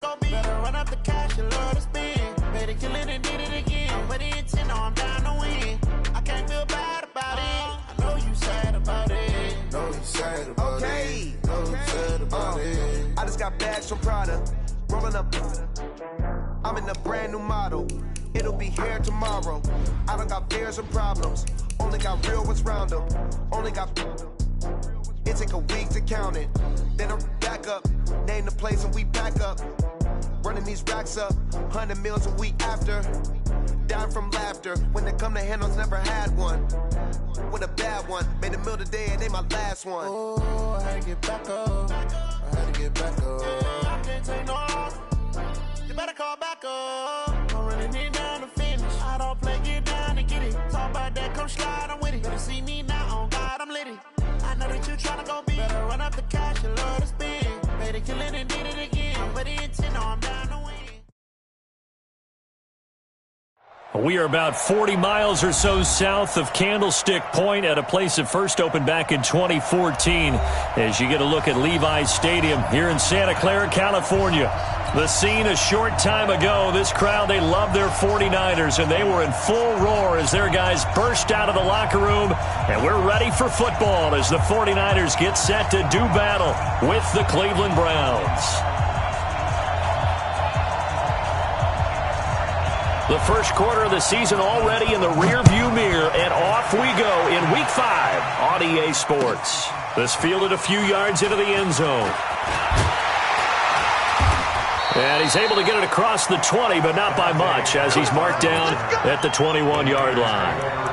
go be. Better run up the cash, you love to spend. Better kill it and did it again. But the intent, no, I'm down to win. I can't feel bad about it. I know you sad about it. Know you sad about it. Know you sad about it. I just got bags from Prada. Rolling up. I'm in a brand new model. It'll be here tomorrow. I don't got fears and problems. Only got real ones round them. Only got. It take a week to count it. Then I back up. Name the place and we back up. Running these racks up. 100 meals a week after. Dying from laughter. When they come to handles, never had one. With a bad one. Made a meal today and they my last one. Oh, I had to get back up. I had to get back up. I can't take no loss. You better call back up. I'm running it down to finish. I don't play, get down and get it. Talk about that, come slide, I'm with it. Better see me now, on God, I'm litty. I know that you tryna go be. Better run up the cash, you love to spend. Better kill it and did it again. But the intent, no, I'm down to win. We are about 40 miles or so south of Candlestick Point at a place that first opened back in 2014 as you get a look at Levi's Stadium here in Santa Clara, California. The scene a short time ago, this crowd, they love their 49ers, and they were in full roar as their guys burst out of the locker room, and we're ready for football as the 49ers get set to do battle with the Cleveland Browns. The first quarter of the season already in the rearview mirror, and off we go in Week 5 on EA Sports. This fielded a few yards into the end zone. And he's able to get it across the 20, but not by much, as he's marked down at the 21-yard line.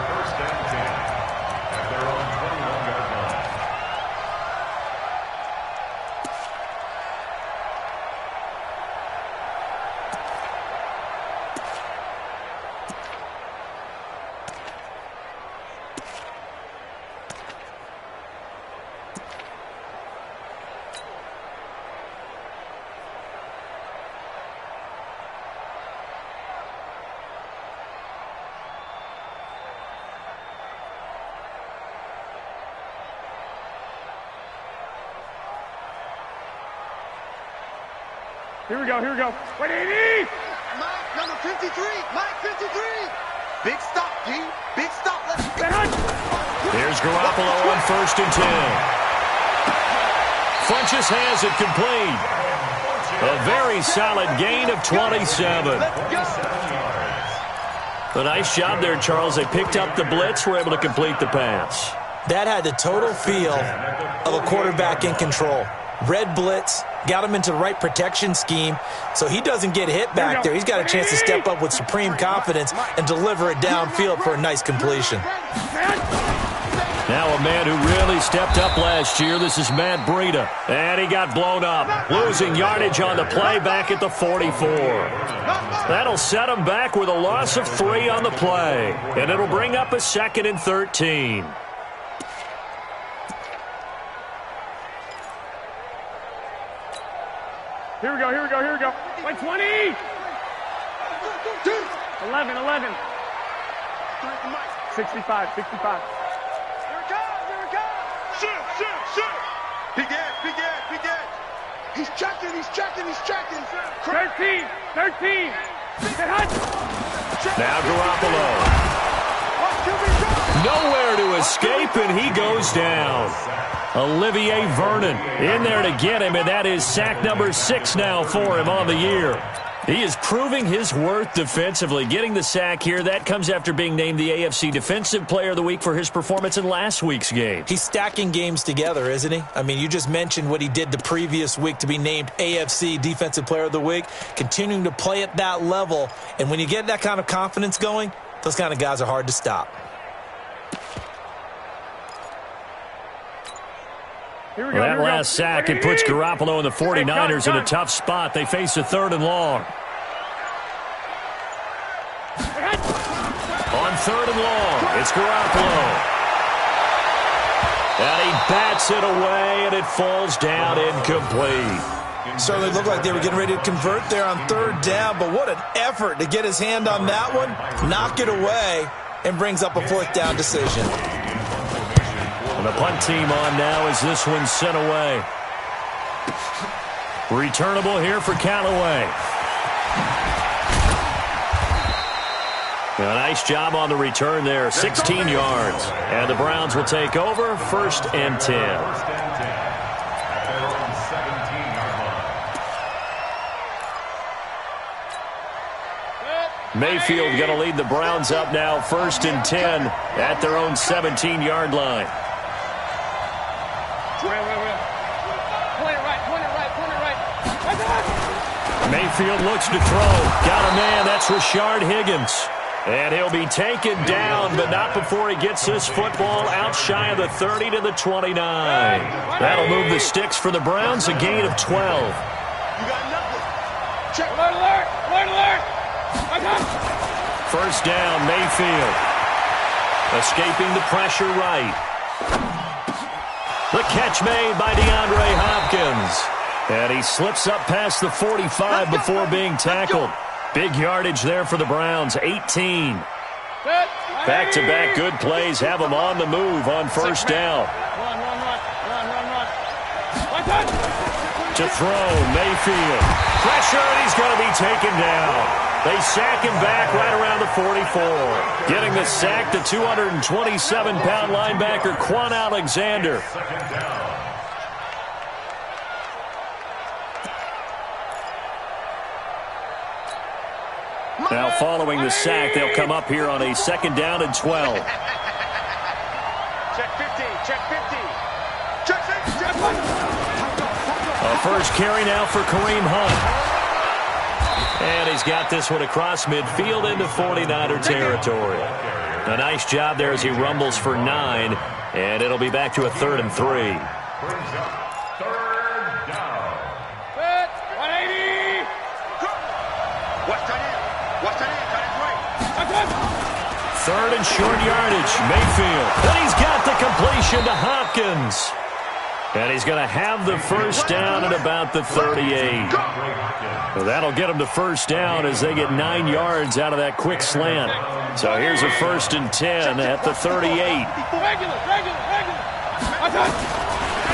Here we go, here we go. 180! Mike, number 53, Mike 53. Big stop, G. Big stop. Let's go. There's Garoppolo on 1st and 10. Funchess has it complete. A very solid gain of 27. A nice job there, Charles. They picked up the blitz, were able to complete the pass. That had the total feel of a quarterback in control. Red blitz, got him into the right protection scheme, so he doesn't get hit back there. He's got a chance to step up with supreme confidence and deliver it downfield for a nice completion. Now a man who really stepped up last year. This is Matt Breida. And he got blown up, losing yardage on the play back at the 44. That'll set him back with a loss of 3 on the play. And it'll bring up a 2nd and 13. Here we go, here we go, here we go. 120! 11, 11. 65, 65. Here it comes, here it comes. Shoot. Big edge. He's checking. 13. Now Garoppolo. Nowhere to escape, and he goes down. Olivier Vernon in there to get him, and that is sack number 6 now for him on the year. He is proving his worth defensively. Getting the sack here, that comes after being named the AFC Defensive Player of the Week for his performance in last week's game. He's stacking games together, isn't he? I mean, you just mentioned what he did the previous week to be named AFC Defensive Player of the Week, continuing to play at that level. And when you get that kind of confidence going, those kind of guys are hard to stop. Here we go, That last sack, it puts Garoppolo and the 49ers in a tough spot. They face a 3rd and long. On 3rd and long, it's Garoppolo. And he bats it away, and it falls down incomplete. Certainly looked like they were getting ready to convert there on 3rd down, but what an effort to get his hand on that one, knock it away, and brings up a 4th down decision. And the punt team on now as this one's sent away. Returnable here for Callaway. A nice job on the return there, 16 yards. And the Browns will take over, 1st and 10. Mayfield going to lead the Browns up now, 1st and 10 at their own 17-yard line. Mayfield looks to throw. Got a man. That's Rashard Higgins. And he'll be taken down, but not before he gets this football out shy of the 30 to the 29. That'll move the sticks for the Browns, a gain of 12. You got nothing. Check. Alert, alert, alert. First down, Mayfield. Escaping the pressure right. The catch made by DeAndre Hopkins. And he slips up past the 45 before being tackled. Big yardage there for the Browns, 18. Back-to-back good plays have them on the move on first down. To throw, Mayfield. Pressure, and he's going to be taken down. They sack him back right around the 44. Getting the sack, the 227-pound linebacker, Quan Alexander. Now following the sack, they'll come up here on a 2nd down and 12. Check 50, check 50. Check 50, check 50. A first carry now for Kareem Hunt. And he's got this one across midfield into 49er territory. A nice job there as he rumbles for 9. And it'll be back to a 3rd and 3. Brings up 3rd down. 180. Watch tight end. Watch tight end. Tight end right. 3rd and short yardage. Mayfield. And he's got the completion to Hopkins. And he's going to have the first down at about the 38. Well, that'll get him to first down as they get 9 yards out of that quick slant. So here's a 1st and 10 at the 38.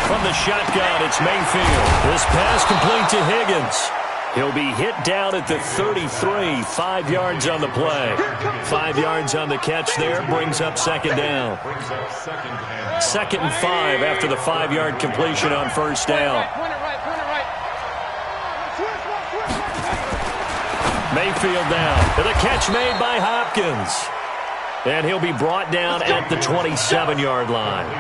From the shotgun, it's Mayfield. This pass complete to Higgins. He'll be hit down at the 33, 5 yards on the play. 5 yards on the catch there, brings up 2nd down. 2nd and 5 after the 5-yard completion on first down. Mayfield down. The catch made by Hopkins. And he'll be brought down at the 27-yard line.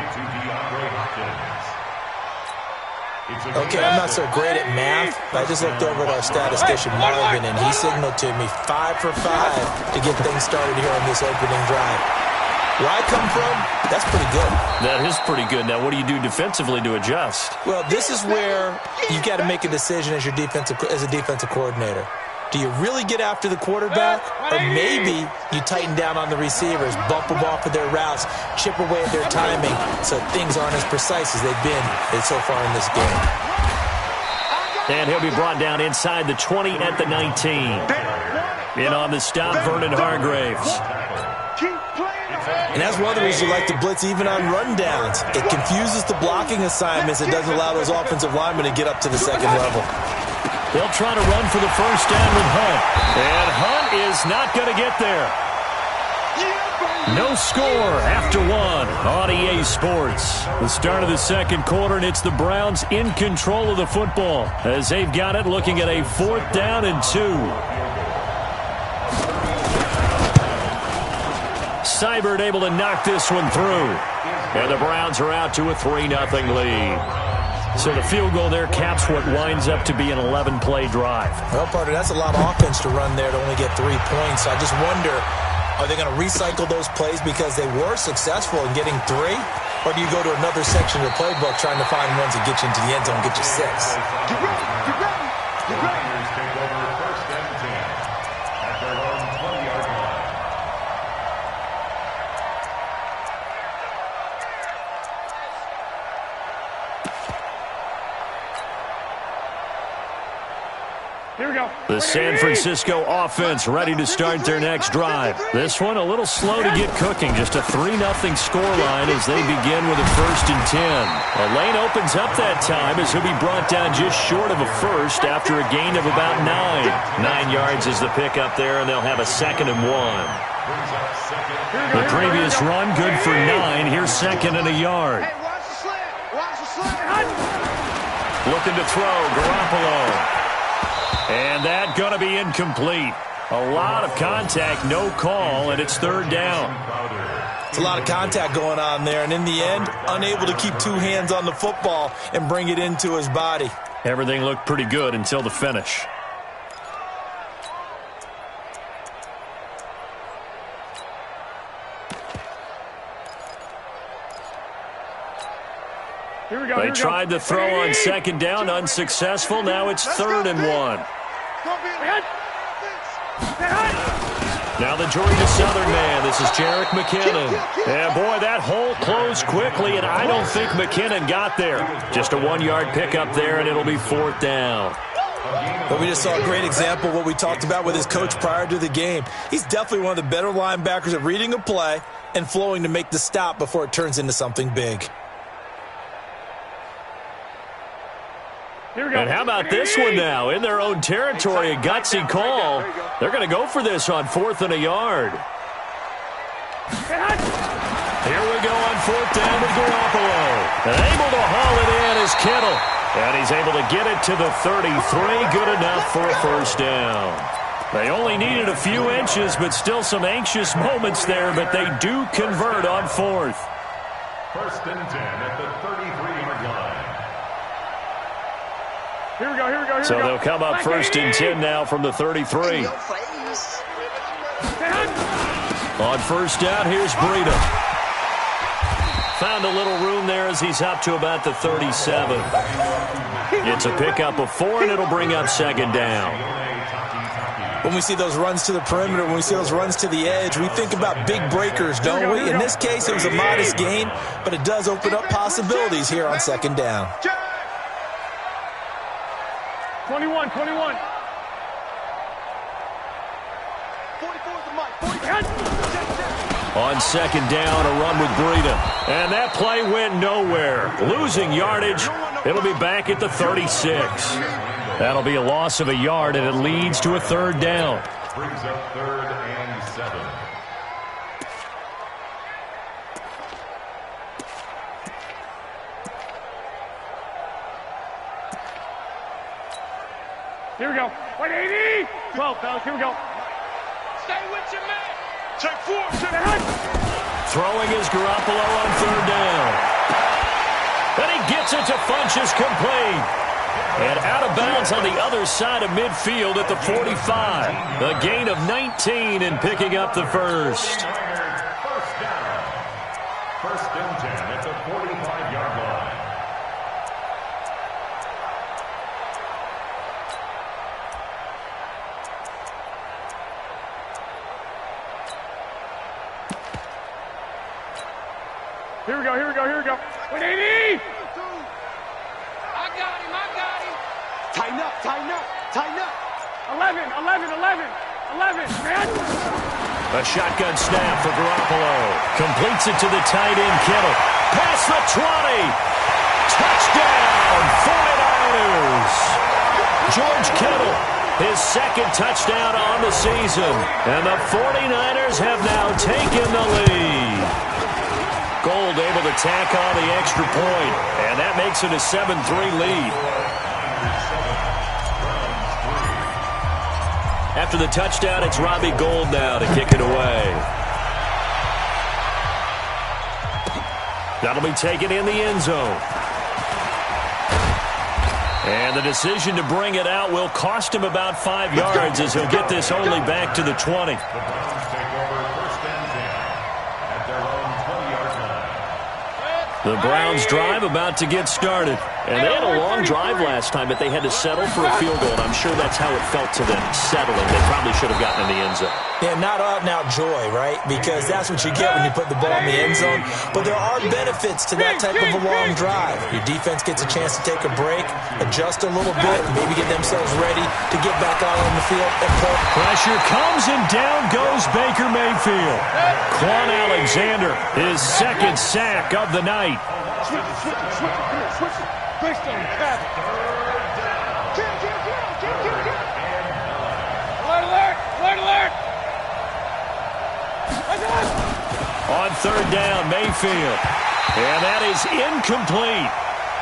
Okay, I'm not so great at math, but I just looked over at our statistician, Marvin, and he signaled to me 5 for 5 to get things started here on this opening drive. Where I come from, that's pretty good. That is pretty good. Now, what do you do defensively to adjust? Well, this is where you got to make a decision as a defensive coordinator. Do you really get after the quarterback, or maybe you tighten down on the receivers, bump them off of their routes, chip away at their timing so things aren't as precise as they've been so far in this game? And he'll be brought down inside the 20 at the 19. In on the stop, Vernon Hargreaves. And that's one of the reasons you like to blitz even on rundowns. It confuses the blocking assignments. It doesn't allow those offensive linemen to get up to the second level. They'll try to run for the first down with Hunt. And Hunt is not going to get there. No score after 1 on EA Sports. The start of the second quarter, and it's the Browns in control of the football as they've got it looking at a 4th down and 2. Seibert able to knock this one through. And the Browns are out to a 3-0 lead. So the field goal there caps what winds up to be an 11-play drive. Well, partner, that's a lot of offense to run there to only get 3 points. I just wonder, are they going to recycle those plays because they were successful in getting 3? Or do you go to another section of the playbook trying to find ones that get you into the end zone and get you 6? Get ready. Get ready. Get ready. Take over 1st and 10 at their own 20-yard line. Here we go. The San Francisco offense ready to start their next drive. This one a little slow to get cooking. Just a 3-0 scoreline as they begin with a 1st and 10. A lane opens up that time as he'll be brought down just short of a first after a gain of about 9. 9 yards is the pickup there, and they'll have a 2nd and 1. The previous run good for 9. Here's 2nd and a yard. Hey, watch the slant. Watch the slant. Looking to throw, Garoppolo. And that going to be incomplete. A lot of contact, no call, and it's 3rd down. It's a lot of contact going on there, and in the end, unable to keep 2 hands on the football and bring it into his body. Everything looked pretty good until the finish. They tried to throw on 2nd down, unsuccessful. Now it's 3rd and 1. Now the Georgia Southern man. This is Jerick McKinnon. And boy, that hole closed quickly, and I don't think McKinnon got there. Just a 1-yard pickup there, and it'll be 4th down. But we just saw a great example of what we talked about with his coach prior to the game. He's definitely one of the better linebackers at reading a play and flowing to make the stop before it turns into something big. And how about this one now? In their own territory, a gutsy call. They're going to go for this on 4th and a yard. Here we go on 4th down with Garoppolo. And able to haul it in is Kittle. And he's able to get it to the 33. Good enough for a 1st down. They only needed a few inches, but still some anxious moments there. But they do convert on 4th. 1st and 10 at the 33-yard line. Here we go, here we go, here we go. So they'll come up 1st and 10 now from the 33. On 1st down, here's Breida. Found a little room there as he's up to about the 37. It's a pickup of 4, and it'll bring up 2nd down. When we see those runs to the perimeter, when we see those runs to the edge, we think about big breakers, don't we? In this case, it was a modest gain, but it does open up possibilities here on 2nd down. 21, 21. 44 On 2nd down, a run with Breida. And that play went nowhere. Losing yardage. It'll be back at the 36. That'll be a loss of a yard, and it leads to a 3rd down. Brings up 3rd and 7. Here we go. 180. 12, fellas. Here we go. Stay with your man. Check 4. Throwing is Garoppolo on 3rd down. And he gets it to Funchess complete. And out of bounds on the other side of midfield at the 45. A gain of 19 in picking up the 1st. 1st down. 1st and 10 at the 45-yard line. Here we go, here we go, here we go. 180. I got him. Tighten up. 11, man. A shotgun snap for Garoppolo. Completes it to the tight end, Kittle. Past the 20. Touchdown, 49ers. George Kittle, his 2nd touchdown on the season. And the 49ers have now taken the lead. Gold able to tack on the extra point, and that makes it a 7-3 lead. After the touchdown, it's Robbie Gould now to kick it away. That'll be taken in the end zone. And the decision to bring it out will cost him about 5 yards as he'll get this only back to the 20. The Browns drive about to get started. And they had a long drive last time, but they had to settle for a field goal. And I'm sure that's how it felt to them, settling. They probably should have gotten in the end zone. Yeah, not out-and-out joy, right? Because that's what you get when you put the ball in the end zone. But there are benefits to that type of a long drive. Your defense gets a chance to take a break, adjust a little bit, and maybe get themselves ready to get back out on the field and play. Pressure comes, and down goes Baker Mayfield. Quan Alexander, his second sack of the night. Switch. Based on the pass. Alert! On third down, Mayfield. And that is incomplete.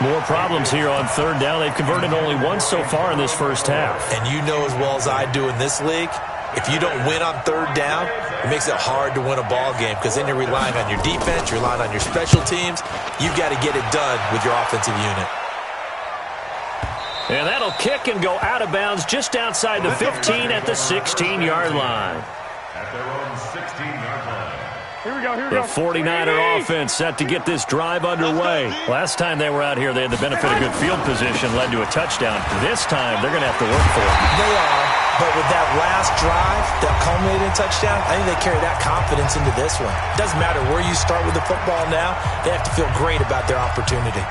More problems here on third down. They've converted only once so far in this first half. And you know as well as I do in this league, if you don't win on third down, it makes it hard to win a ball game because then you're relying on your defense, you're relying on your special teams. You've got to get it done with your offensive unit. And that'll kick and go out of bounds just outside the 15 at the 16-yard line. At their own 16-yard line. Here we go. The 49er offense set to get this drive underway. Last time they were out here, they had the benefit of good field position, led to a touchdown. This time, they're going to have to work for it. They are, but with that last drive that culminated in touchdown, I think they carry that confidence into this one. Doesn't matter where you start with the football now, they have to feel great about their opportunity.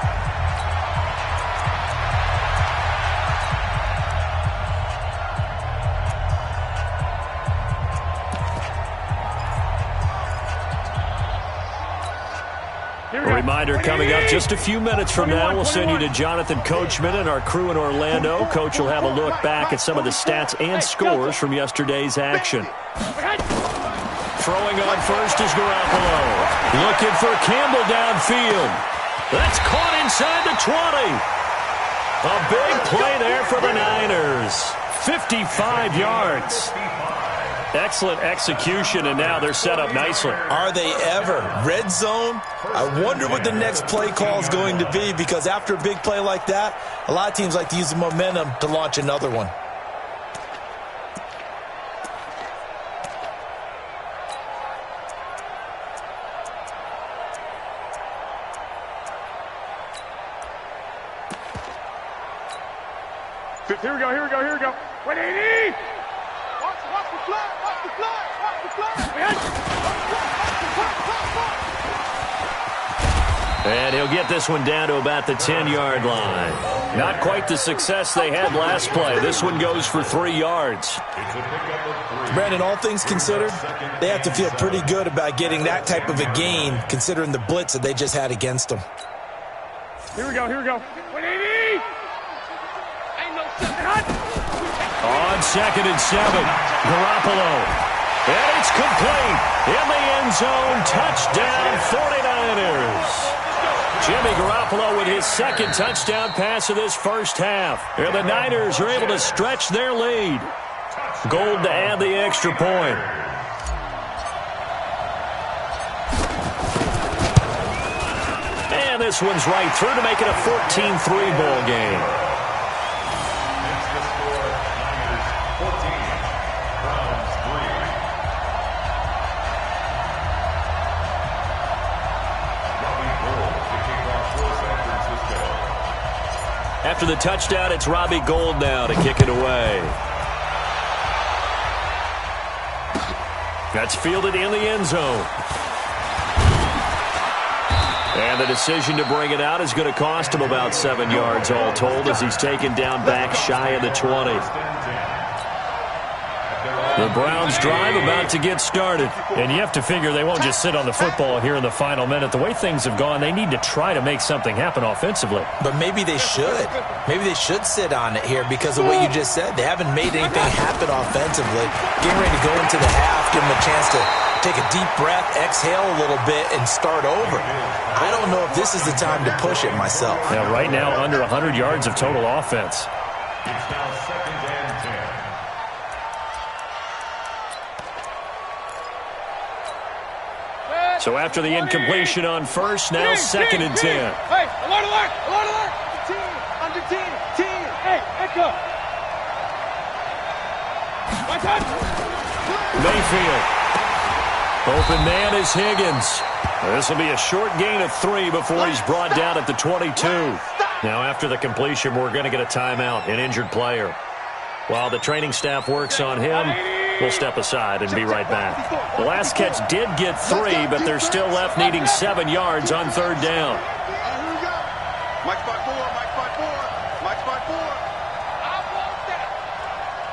A reminder coming up just a few minutes from now. We'll send you to Jonathan Coachman and our crew in Orlando. Coach will have a look back at some of the stats and scores from yesterday's action. Throwing on first is Garoppolo. Looking for Campbell downfield. That's caught inside the 20. A big play there for the Niners. 55 yards. Excellent execution, and now they're set up nicely. Are they ever? Red zone? I wonder what the next play call is going to be, because after a big play like that, a lot of teams like to use the momentum to launch another one. Here we go. 180! Watch the flag! And he'll get this one down to about the 10-yard line. Not quite the success they had last play. This one goes for 3 yards. Brandon, all things considered, they have to feel pretty good about getting that type of a gain, considering the blitz that they just had against them. Here we go. 180! On 2nd and 7, Garoppolo. And it's complete. In the end zone, touchdown 49ers. Jimmy Garoppolo with his second touchdown pass of this first half. And the Niners are able to stretch their lead. Gold to add the extra point. And this one's right through to make it a 14-3 ball game. After the touchdown, it's Robbie Gould now to kick it away. That's fielded in the end zone. And the decision to bring it out is going to cost him about 7 yards all told as he's taken down back shy of the 20. The Browns drive about to get started. And you have to figure they won't just sit on the football here in the final minute. The way things have gone, they need to try to make something happen offensively. But maybe they should. Maybe they should sit on it here because of what you just said. They haven't made anything happen offensively. Getting ready to go into the half, give them a chance to take a deep breath, exhale a little bit, and start over. I don't know if this is the time to push it myself. Now, right now, under 100 yards of total offense. It's now 2nd and 10. So after the incompletion on first, now 2nd and 10. Hey, alert! Under 10. Hey, echo. Mayfield. Open man is Higgins. This will be a short gain of 3 before he's brought down at the 22. Now after the completion, we're going to get a timeout, an injured player. While the training staff works on him, We'll step aside and be right back. The last catch did get 3, but they're still left needing 7 yards on 3rd down. Here we go. Mike spot 4, Mike spot 4, Mike spot 4. I want that.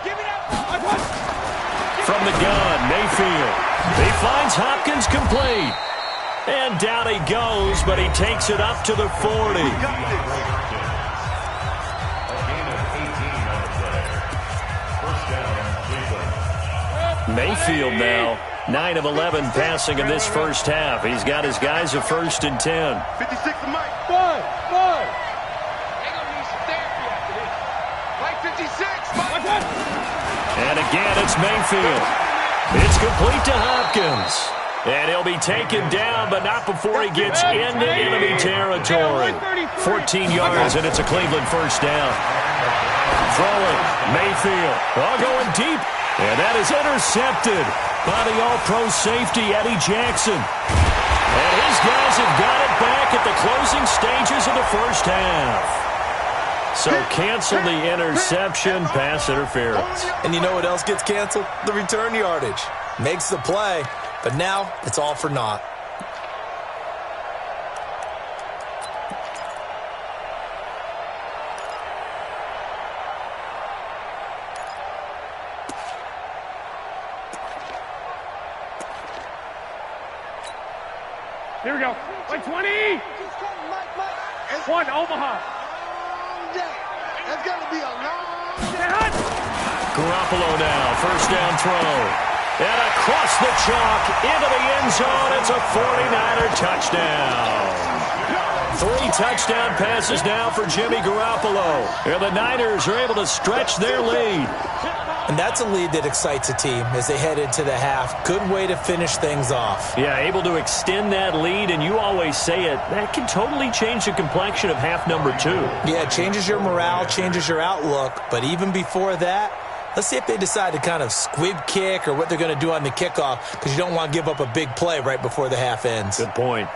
Give me that. From the gun, Mayfield. He finds Hopkins complete. And down he goes, but he takes it up to the 40. Mayfield now, 9 of 11 passing in this first half. He's got his guys a 1st and 10. 56 to Mike. Five. They're going to need some therapy after this. Mike 56, Mike. And again, it's Mayfield. It's complete to Hopkins. And he'll be taken down, but not before he gets into enemy territory. 14 yards, and it's a Cleveland 1st down. Throwing, Mayfield. All going deep. And that is intercepted by the all-pro safety, Eddie Jackson. And his guys have got it back at the closing stages of the first half. So cancel the interception, pass interference. And you know what else gets canceled? The return yardage. Makes the play, but now it's all for naught. Here we go. Like 20. One, Omaha. That's going to be a long Garoppolo now, 1st down throw. And across the chalk into the end zone. It's a 49er touchdown. 3 touchdown passes now for Jimmy Garoppolo. And the Niners are able to stretch their lead. And that's a lead that excites a team as they head into the half. Good way to finish things off. Yeah, able to extend that lead, and you always say it, that can totally change the complexion of half number 2. Yeah, it changes your morale, changes your outlook. But even before that, let's see if they decide to kind of squib kick or what they're going to do on the kickoff, because you don't want to give up a big play right before the half ends. Good point.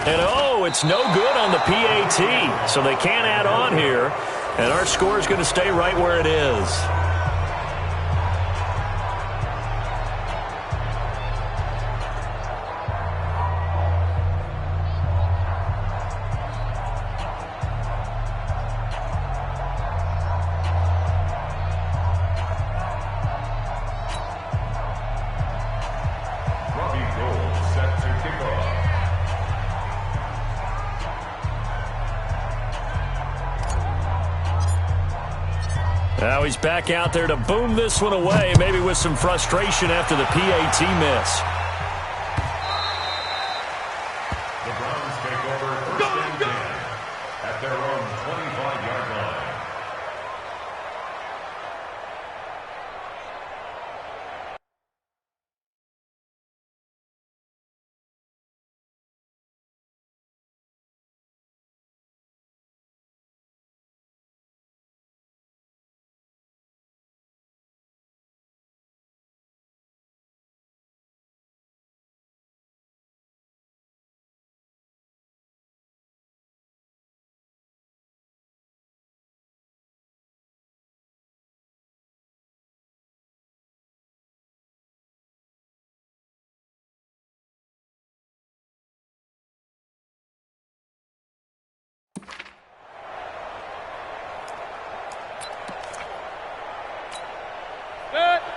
And it's no good on the PAT, so they can't add on here. And our score is going to stay right where it is. Now he's back out there to boom this one away, maybe with some frustration after the PAT miss. The Browns take over 1st and 10 at their own 25-yard line.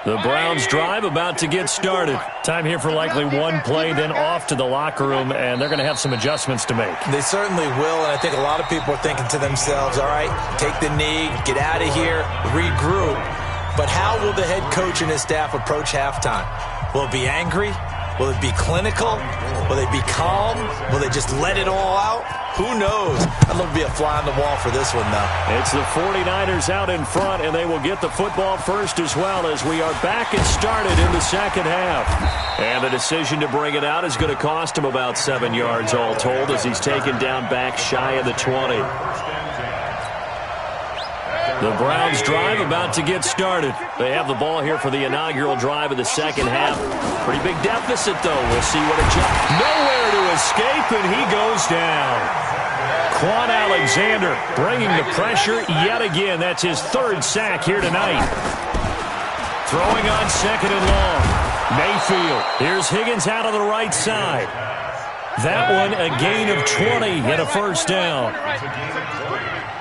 The Browns drive about to get started. Time here for likely one play, then off to the locker room, and they're going to have some adjustments to make. They certainly will, and I think a lot of people are thinking to themselves, all right, take the knee, get out of here, regroup. But how will the head coach and his staff approach halftime? Will it be angry? Will it be clinical? Will they be calm? Will they just let it all out? Who knows? I'd love to be a fly on the wall for this one, though. It's the 49ers out in front, and they will get the football first as well as we are back and started in the second half. And the decision to bring it out is going to cost him about 7 yards all told as he's taken down back shy of the 20. The Browns drive about to get started. They have the ball here for the inaugural drive of the second half. Pretty big deficit, though. We'll see what it jumps. Nowhere to escape, and he goes down. Quan Alexander bringing the pressure yet again. That's his third sack here tonight. Throwing on second and long. Mayfield. Here's Higgins out on the right side. That one a gain of 20 and a first down.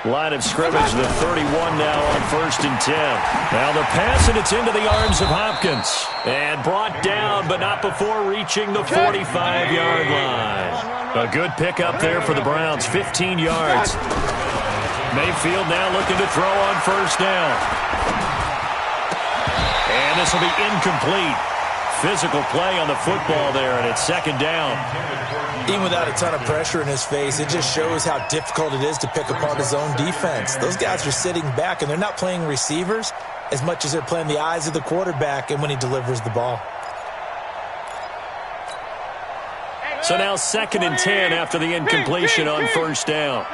Line of scrimmage, the 31 now on 1st and 10. Now the pass, and it's into the arms of Hopkins. And brought down, but not before reaching the 45-yard line. A good pickup there for the Browns, 15 yards. Mayfield now looking to throw on first down. And this will be incomplete. Physical play on the football there, and it's second down. Even without a ton of pressure in his face, it just shows how difficult it is to pick apart his own defense. Those guys are sitting back, and they're not playing receivers as much as they're playing the eyes of the quarterback and when he delivers the ball. So now 2nd and 10 after the incompletion on first down.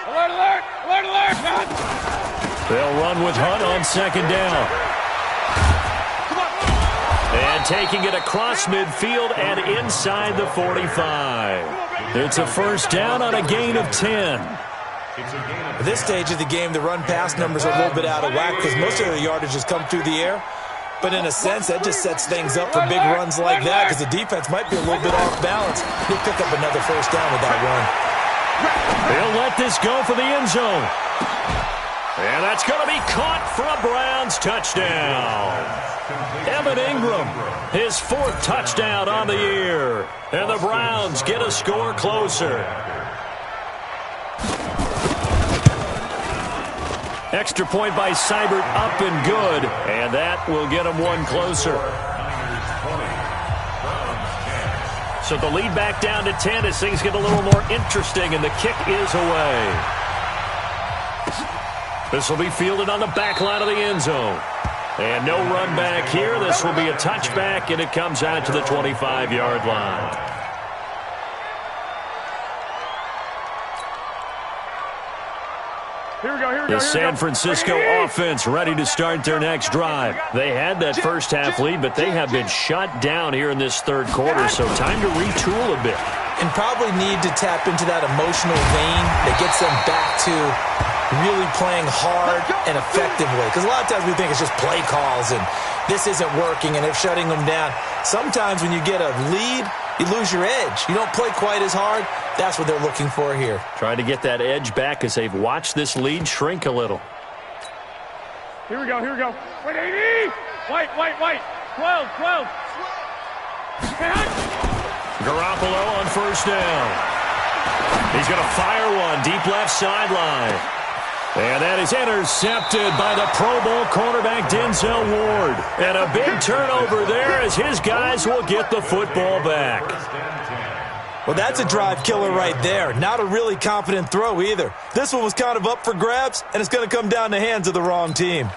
Alert, alert, alert, alert. They'll run with Hunt on second down. And taking it across midfield and inside the 45. It's a first down on a gain of 10. At this stage of the game, the run-pass numbers are a little bit out of whack because most of the yardage has come through the air. But in a sense, that just sets things up for big runs like that because the defense might be a little bit off balance. He'll pick up another first down with that run. They'll let this go for the end zone. And that's going to be caught for a Browns touchdown. Evan Ingram, his 4th touchdown on the year. And the Browns get a score closer. Extra point by Seibert, up and good. And that will get them one closer. So the lead back down to 10 as things get a little more interesting, and the kick is away. This will be fielded on the back line of the end zone. And no run back here. This will be a touchback, and it comes out to the 25-yard line. Here we go, here we go. The San Francisco offense ready to start their next drive. They had that first half lead, but they have been shut down here in this third quarter, so time to retool a bit. And probably need to tap into that emotional vein that gets them back to really playing hard and effectively. Because a lot of times we think it's just play calls and this isn't working and they're shutting them down. Sometimes when you get a lead, you lose your edge. You don't play quite as hard. That's what they're looking for here. Trying to get that edge back as they've watched this lead shrink a little. Here we go, here we go. Wait, 80! White, white, white. 12, 12. Garoppolo on first down. He's going to fire one deep left sideline. And that is intercepted by the Pro Bowl cornerback Denzel Ward. And a big turnover there as his guys will get the football back. Well, that's a drive killer right there. Not a really confident throw either. This one was kind of up for grabs, and it's going to come down the hands of the wrong team.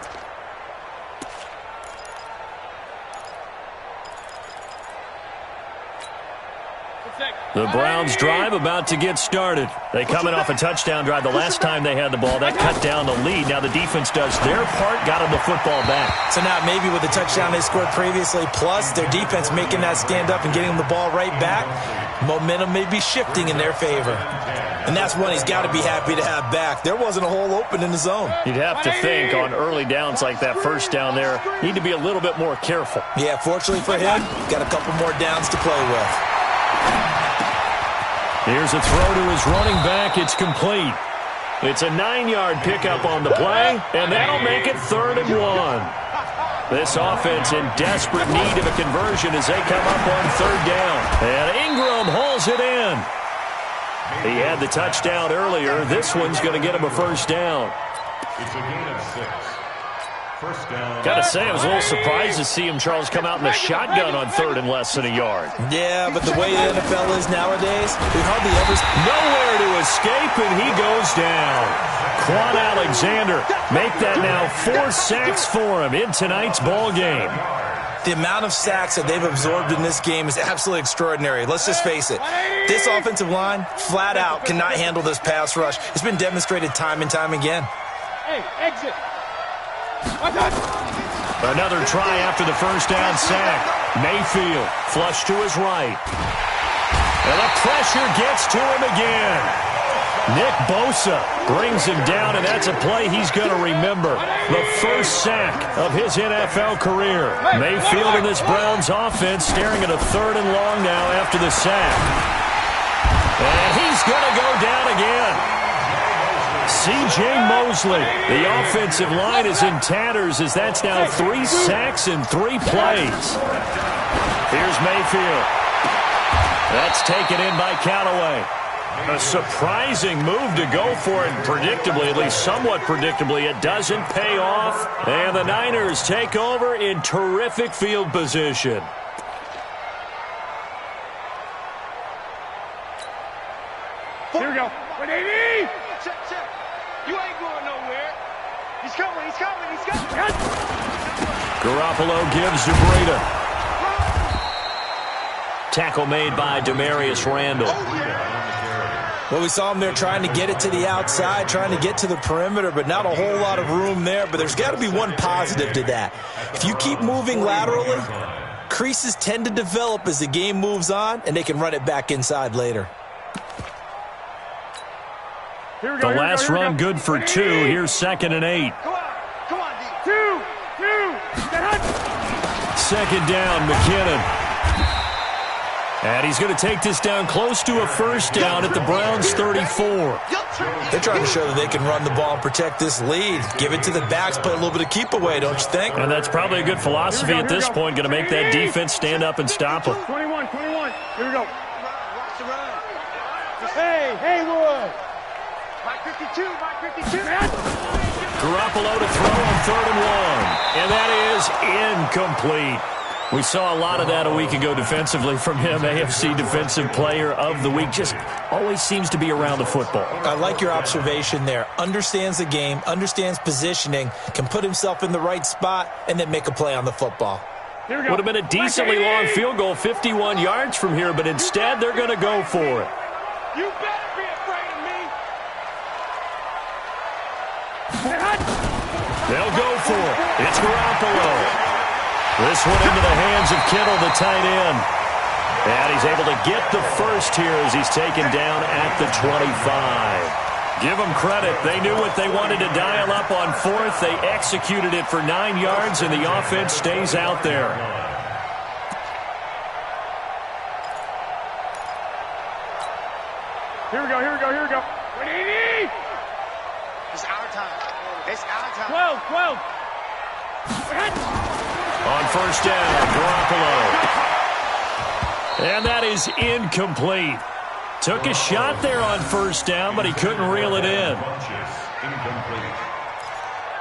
The Browns drive about to get started. They coming off a touchdown drive the last time they had the ball. That cut down the lead. Now the defense does their part, got them the football back. So now maybe with the touchdown they scored previously, plus their defense making that stand up and getting them the ball right back, momentum may be shifting in their favor. And that's one he's got to be happy to have back. There wasn't a hole open in the zone. You'd have to think on early downs like that first down there, need to be a little bit more careful. Yeah, fortunately for him, got a couple more downs to play with. Here's a throw to his running back. It's complete. It's a 9-yard pickup on the play, and that'll make it 3rd and 1. This offense in desperate need of a conversion as they come up on 3rd down. And Ingram hauls it in. He had the touchdown earlier. This one's going to get him a first down. It's a gain of 6. First down. Got to say, I was a little surprised to see him, Charles, come out in the shotgun on 3rd and less than a yard. Yeah, but the way the NFL is nowadays, we hardly ever... Nowhere to escape, and he goes down. Quan Alexander make that now 4 sacks for him in tonight's ball game. The amount of sacks that they've absorbed in this game is absolutely extraordinary. Let's just face it. This offensive line, flat out, cannot handle this pass rush. It's been demonstrated time and time again. Hey, exit. Another try after the first down sack. Mayfield flush to his right. And the pressure gets to him again. Nick Bosa brings him down, and that's a play he's going to remember. The first sack of his NFL career. Mayfield and this Browns offense staring at a 3rd and long now after the sack. And he's going to go down again. C.J. Mosley, the offensive line is in tatters as that's now 3 sacks in 3 plays. Here's Mayfield. That's taken in by Callaway. A surprising move to go for it, predictably, at least somewhat predictably. It doesn't pay off, and the Niners take over in terrific field position. Here we go. 180! Check. You ain't going nowhere. He's coming. Garoppolo gives to Breida. Tackle made by Demarius Randall. Well, we saw him there trying to get it to the outside, trying to get to the perimeter, but not a whole lot of room there. But there's got to be one positive to that. If you keep moving laterally, creases tend to develop as the game moves on, and they can run it back inside later. The last run good for 2. Here's 2nd and 8. Come on, D. 2. 2nd down, McKinnon. And he's going to take this down close to a 1st down at the Browns' 34. They're trying to show that they can run the ball and protect this lead. Give it to the backs, play a little bit of keep away, don't you think? And that's probably a good philosophy at this point, going to make that defense stand up and stop them. 21. Here we go. Watch the run. Hey, Haywood. Mike 52. Garoppolo to throw on 3rd and 1. And that is incomplete. We saw a lot of that a week ago defensively from him. AFC Defensive Player of the Week. Just always seems to be around the football. I like your observation there. Understands the game, understands positioning, can put himself in the right spot, and then make a play on the football. Here we go. Would have been a decently long field goal, 51 yards from here, but instead they're going to go for it. You better be afraid of me. They'll go for it. It's Garoppolo. This one into the hands of Kittle, the tight end. And he's able to get the first here as he's taken down at the 25. Give them credit. They knew what they wanted to dial up on 4th. They executed it for 9 yards, and the offense stays out there. Here we go. 180! It's our time. 12. On 1st down, Garoppolo. And that is incomplete. Took a shot there on 1st down, but he couldn't reel it in. Incomplete.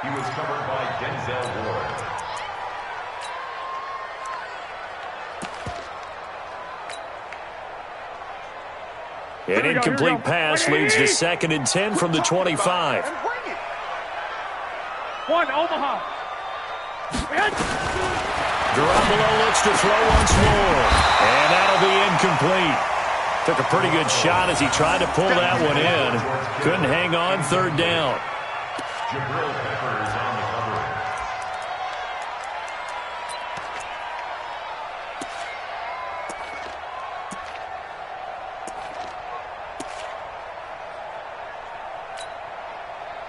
He was covered by Denzel Ward. An incomplete pass leads to 2nd and 10 from the 25. 1, Omaha. Garoppolo looks to throw once more. And that'll be incomplete. Took a pretty good shot as he tried to pull that one in. Couldn't hang on 3rd down. Jabril Peppers on the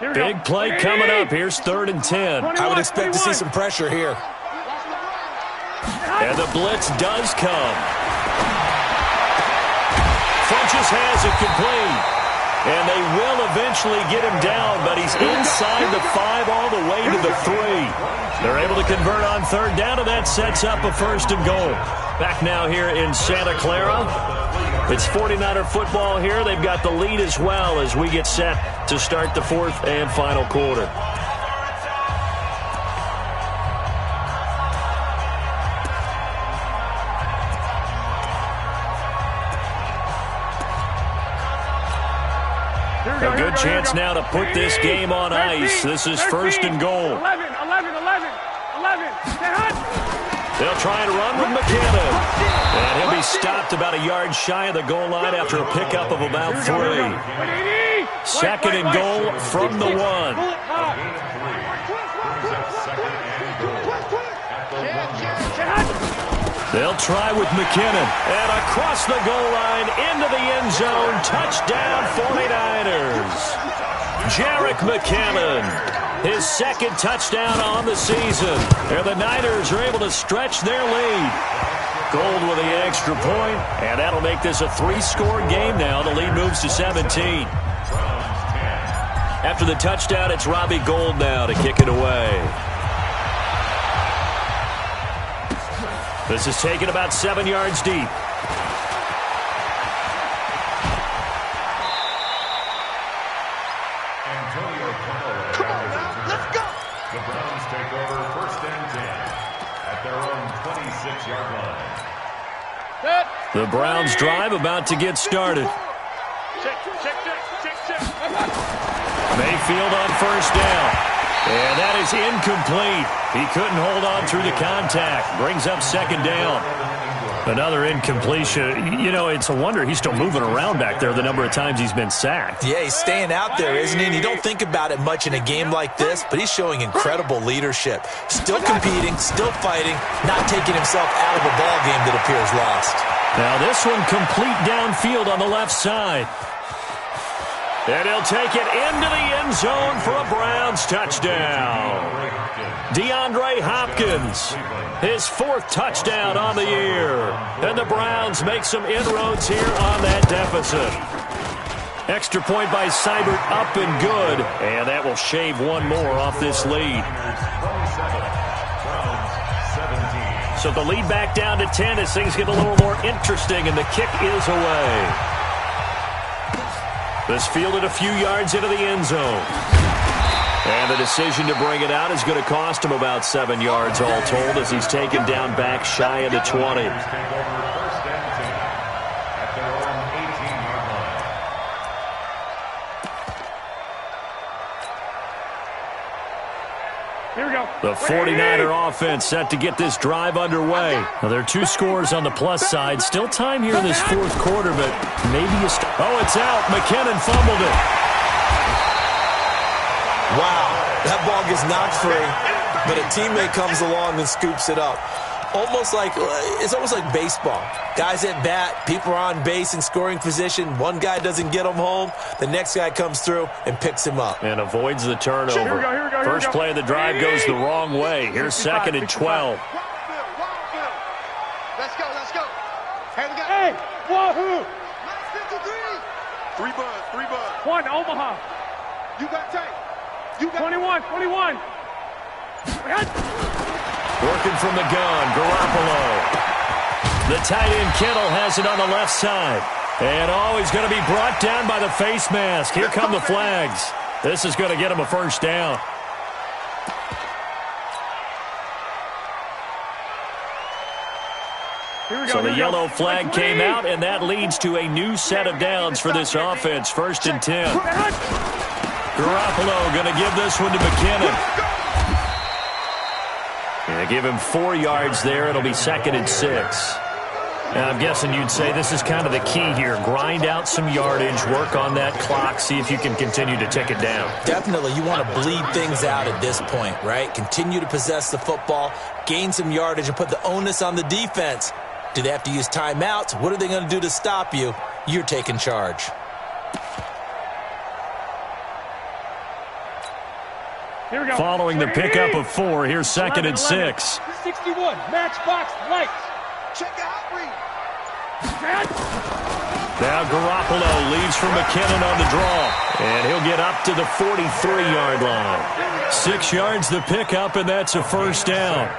coverage. Big play coming up. Here's 3rd and 10. I would expect to see some pressure here. And the blitz does come. Funches has it complete. And they will eventually get him down, but he's inside the 5 all the way to the 3. They're able to convert on 3rd down, and that sets up a 1st and goal. Back now here in Santa Clara. It's 49er football here. They've got the lead as well as we get set to start the 4th and final quarter. A good chance now to put this game on ice. This is 1st and goal. 11. They'll try and run with McKinnon. And he'll be stopped about a yard shy of the goal line after a pickup of about 3. 2nd and goal from the 1. They'll try with McKinnon. And across the goal line, into the end zone. Touchdown, 49ers. Jerick McKinnon, his second touchdown on the season. And the Niners are able to stretch their lead. Gold with the extra point, and that'll make this a 3-score game now. The lead moves to 17. After the touchdown, it's Robbie Gould now to kick it away. This is taken about 7 yards deep. Come on now, let's go. The Browns take over 1st and 10 at their own 26-yard line. The Browns drive about to get started. Mayfield on 1st down. And that is incomplete. He couldn't hold on through the contact. Brings up 2nd down. Another incompletion. You know, it's a wonder he's still moving around back there the number of times he's been sacked. Yeah, he's staying out there, isn't he? And you don't think about it much in a game like this, but he's showing incredible leadership. Still competing, still fighting, not taking himself out of a ball game that appears lost. Now this one complete downfield on the left side. And he'll take it into the end zone for a Browns touchdown. DeAndre Hopkins, his 4th touchdown on the year. And the Browns make some inroads here on that deficit. Extra point by Seibert, up and good. And that will shave one more off this lead. So the lead back down to 10 as things get a little more interesting, and the kick is away. This fielded a few yards into the end zone. And the decision to bring it out is going to cost him about 7 yards all told as he's taken down back shy of the 20. Here we go. The 49er offense set to get this drive underway. Now, there are 2 scores on the plus side. Still time here in this 4th quarter, but maybe oh, it's out. McKinnon fumbled it. Wow, that ball gets knocked free, but a teammate comes along and scoops it up. It's almost like baseball. Guys at bat, people are on base in scoring position. One guy doesn't get him home. The next guy comes through and picks him up. And avoids the turnover. Here we go. First play of the drive goes the wrong way. Here's 2nd and 12. Let's go. Hey, we got. Hey, wahoo! 3 buds. 1, Omaha. You got tape. You got 21. Working from the gun, Garoppolo. The tight end Kittle has it on the left side. And he's going to be brought down by the face mask. Here come the flags. This is going to get him a 1st down. So the yellow flag came out, and that leads to a new set of downs for this offense. 1st and 10. Garoppolo going to give this one to McKinnon. And give him 4 yards there. It'll be 2nd and 6. Now, I'm guessing you'd say this is kind of the key here. Grind out some yardage, work on that clock, see if you can continue to tick it down. Definitely. You want to bleed things out at this point, right? Continue to possess the football, gain some yardage, and put the onus on the defense. Do they have to use timeouts? What are they going to do to stop you? You're taking charge. Here we go. Following the pickup of 4, here's 2nd and 6. 61, matchbox, lights. check the out read. Now Garoppolo leads from McKinnon on the draw, and he'll get up to the 43-yard line. 6 yards the pickup, and that's a 1st down.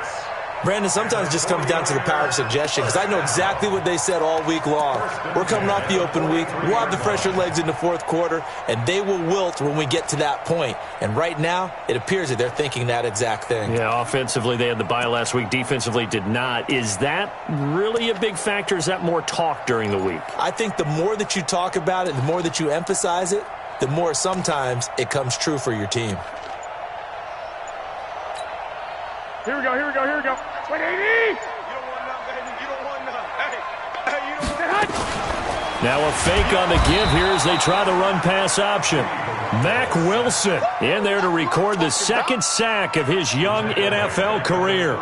Brandon, sometimes it just comes down to the power of suggestion, because I know exactly what they said all week long. We're coming off the open week. We'll have the fresher legs in the fourth quarter, and they will wilt when we get to that point. And right now, it appears that they're thinking that exact thing. Yeah, offensively, they had the bye last week. Defensively, did not. Is that really a big factor? Is that more talk during the week? I think the more that you talk about it, the more that you emphasize it, the more sometimes it comes true for your team. Here we go, here we go, here we go. 180! You don't want none, baby. You don't want none. Hey, you don't want none. Now a fake on the give here as they try the run-pass option. Mack Wilson in there to record the second sack of his young NFL career.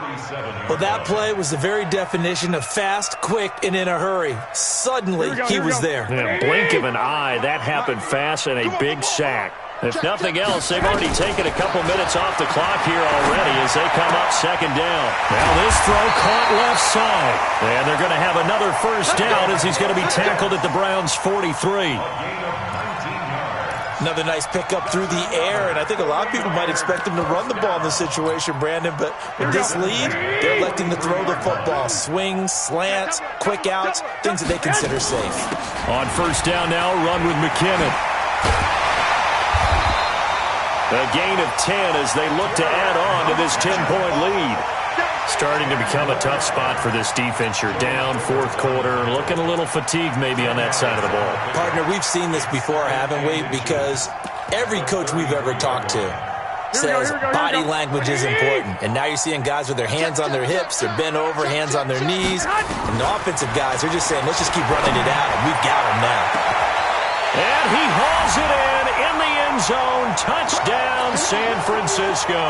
Well, that play was the very definition of fast, quick, and in a hurry. Suddenly, he was there. In a blink of an eye, that happened fast and a big sack. If nothing else, they've already taken a couple minutes off the clock here already as they come up second down. Now this throw caught left side. And they're going to have another first down as he's going to be tackled at the Browns' 43. Another nice pickup through the air, and I think a lot of people might expect him to run the ball in this situation, Brandon, but with this lead, they're electing to throw the football. Swings, slants, quick outs, things that they consider safe. On first down now, run with McKinnon. A gain of 10 as they look to add on to this 10-point lead. Starting to become a tough spot for this defense. You're down fourth quarter, looking a little fatigued maybe on that side of the ball. Partner, we've seen this before, haven't we? Because every coach we've ever talked to says body language is important. And now you're seeing guys with their hands on their hips, they're bent over, hands on their knees. And the offensive guys are just saying, let's just keep running it out, and we've got them now. And he hauls it in the end zone. Touchdown, San Francisco.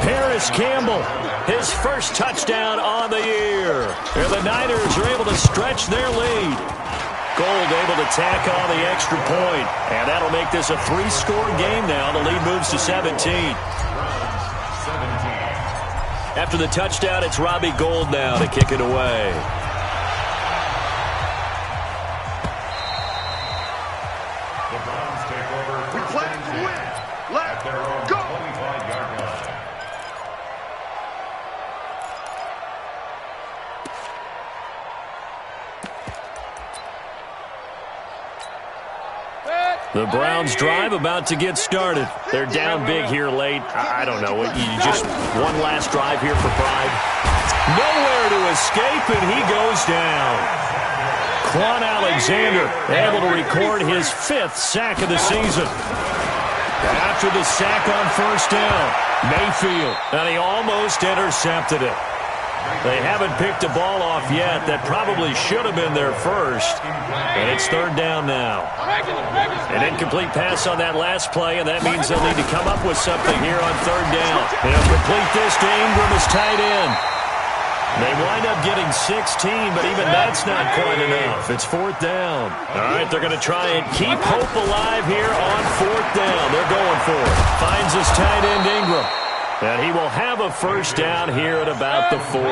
Paris Campbell, his first touchdown on the year. And the Niners are able to stretch their lead. Gold able to tack on the extra point. And that'll make this a 3-score game now. The lead moves to 17. After the touchdown, it's Robbie Gould now to kick it away. The Browns take over first and 10 at their own 25-yard line. The Browns drive about to get started. They're down big here late. I don't know. Just one last drive here for pride. Nowhere to escape, and he goes down. Quan Alexander able to record his 5th sack of the season. After the sack on first down, Mayfield, and he almost intercepted it. They haven't picked a ball off yet. That probably should have been their first. And it's third down now. An incomplete pass on that last play, and that means they'll need to come up with something here on third down. They'll complete this to Ingram as tight end. They wind up getting 16, but even that's not quite enough. It's fourth down. All right, they're going to try and keep hope alive here on fourth down. They're going for it. Finds his tight end Ingram. And he will have a first down here at about the 40.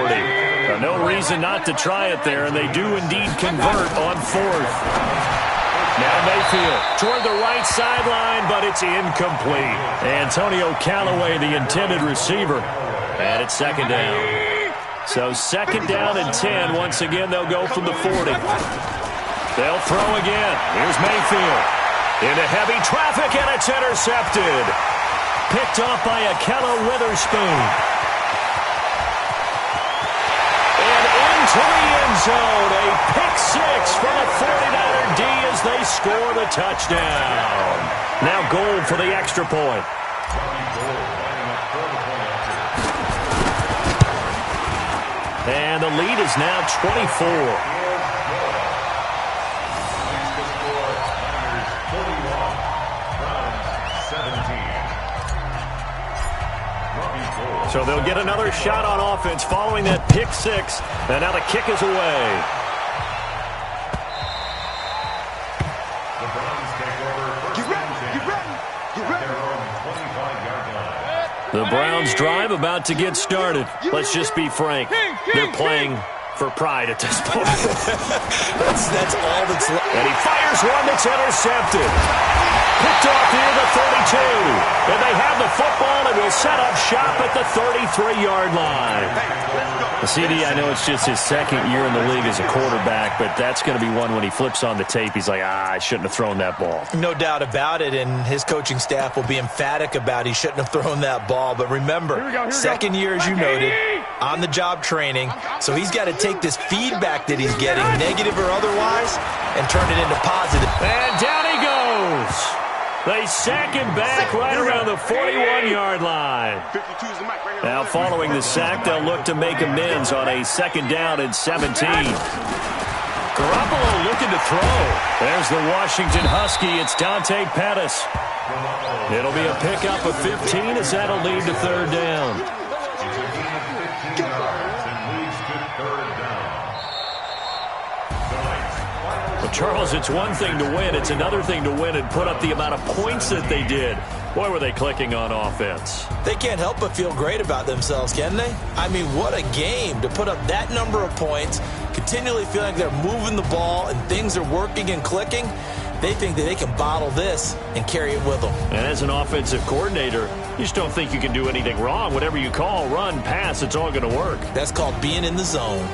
No reason not to try it there, and they do indeed convert on fourth. Now Mayfield toward the right sideline, but it's incomplete. Antonio Callaway, the intended receiver. And it's second down. So second down and 10. Once again, they'll go from the 40. They'll throw again. Here's Mayfield. Into heavy traffic, and it's intercepted. Picked off by Akella Witherspoon. And into the end zone. A pick six from a 49er D as they score the touchdown. Now Gould for the extra point. And the lead is now 24. So they'll get another shot on offense following that pick six. And now the kick is away. The Browns take over first and 10 at their own 25-yard line. The Browns drive about to get started. Let's just be frank. They're playing for pride at this point. that's all that's left. And he fires one that's intercepted. Picked off near the 32. And they have the football and will set up shop at the 33-yard line. CD, I know it's just his second year in the league as a quarterback, but that's going to be one when he flips on the tape. He's like, I shouldn't have thrown that ball. No doubt about it, and his coaching staff will be emphatic about he shouldn't have thrown that ball. But remember, second year, as you noted, on-the-job training, so he's got to take this feedback that he's getting, negative or otherwise, and turn it into positive. And down he goes. They sack him back right around the 41-yard line. Now, following the sack, they'll look to make amends on a second down and 17. Garoppolo looking to throw. There's the Washington Husky. It's Dante Pettis. It'll be a pickup of 15 as that'll lead to third down. It's a gain of 15 yards and leads to third down. Well, Charles, it's one thing to win. It's another thing to win and put up the amount of points that they did. Boy, were they clicking on offense. They can't help but feel great about themselves, can they? I mean, what a game to put up that number of points, continually feeling like they're moving the ball and things are working and clicking. They think that they can bottle this and carry it with them. And as an offensive coordinator, you just don't think you can do anything wrong. Whatever you call, run, pass, it's all going to work. That's called being in the zone.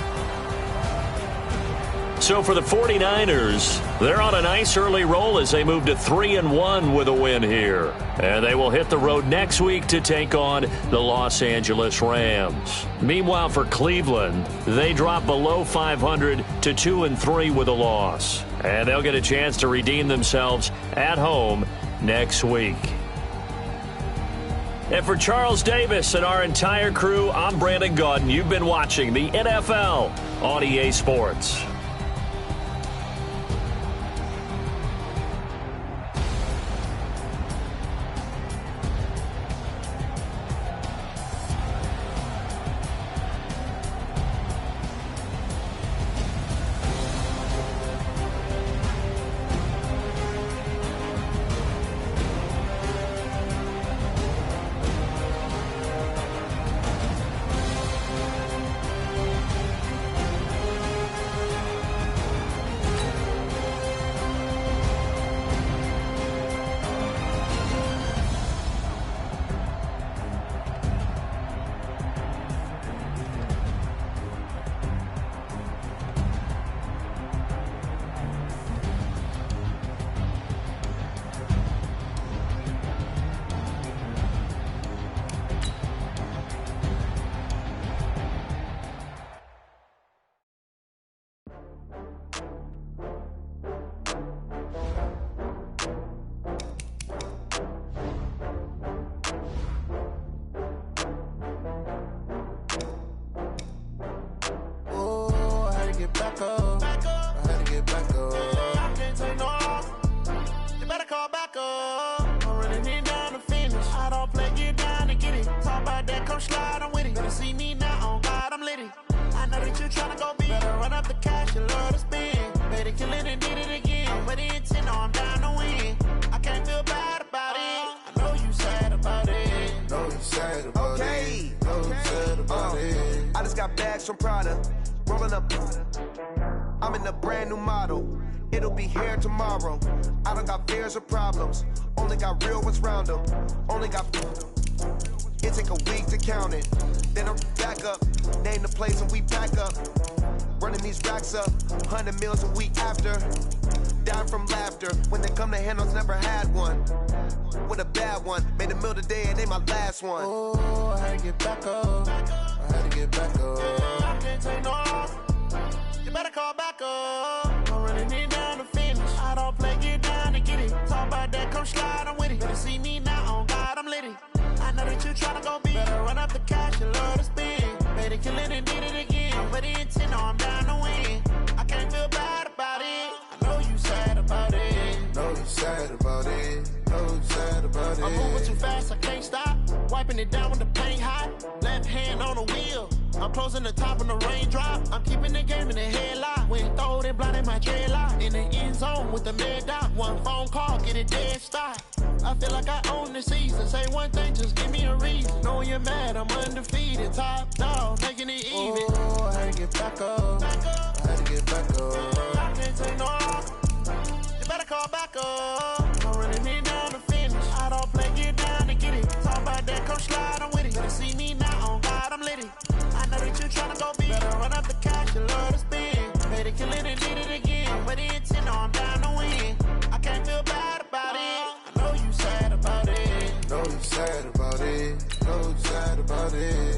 So for the 49ers, they're on a nice early roll as they move to 3-1 with a win here. And they will hit the road next week to take on the Los Angeles Rams. Meanwhile, for Cleveland, they drop below 500 to 2-3 with a loss. And they'll get a chance to redeem themselves at home next week. And for Charles Davis and our entire crew, I'm Brandon Gaudin. You've been watching the NFL on EA Sports. I'm in a brand new model. It'll be here tomorrow. I don't got fears or problems. Only got real ones round them. Only got... It take a week to count it. Then I'm back up. Name the place and we pack up. Running these racks up. 100 meals a week after. Down from laughter. When they come to handles, never had one. With a bad one. Made a meal today and ain't my last one. Oh, I had to get back up. I had to get back up. I can't take no off. You better call back up. I'm running it down to finish. I don't play, get down and get it. Talk about that, come slide, I'm with it. Better see me now, on God, I'm litty. I know that you tryna go big. Better run up the cash, you love to spin. Better kill it and did it again. But the intent, no, I'm down to win. I can't feel bad about it. I know you sad about it. Know you sad about it. Know you sad about it. I'm moving too fast, I can't stop. Wiping it down with the paint hot. Left hand on the wheel. I'm closing the top when the raindrop. I'm keeping the game in the headlock. When throw it blind in my dreadlock. In the end zone with the mad dot. One phone call, get it dead stop. I feel like I own the season. Say one thing, just give me a reason. Knowing you're mad, I'm undefeated. Top dog, making it even. Oh, I had to get back up. I had to get back up. I can't take no off. You better call back up. I'm running it down to finish. I don't play, get down to get it. Talk about that, come slide, I'm with it. Better see me now, on God, I'm litty. I know that you tryna go big. Better run up the cash, you love to spin. Better kill it and did it again. But the intent, no, I'm down to win. I can't feel bad about it. I know you sad about it. Know you sad about it. Know you sad about it.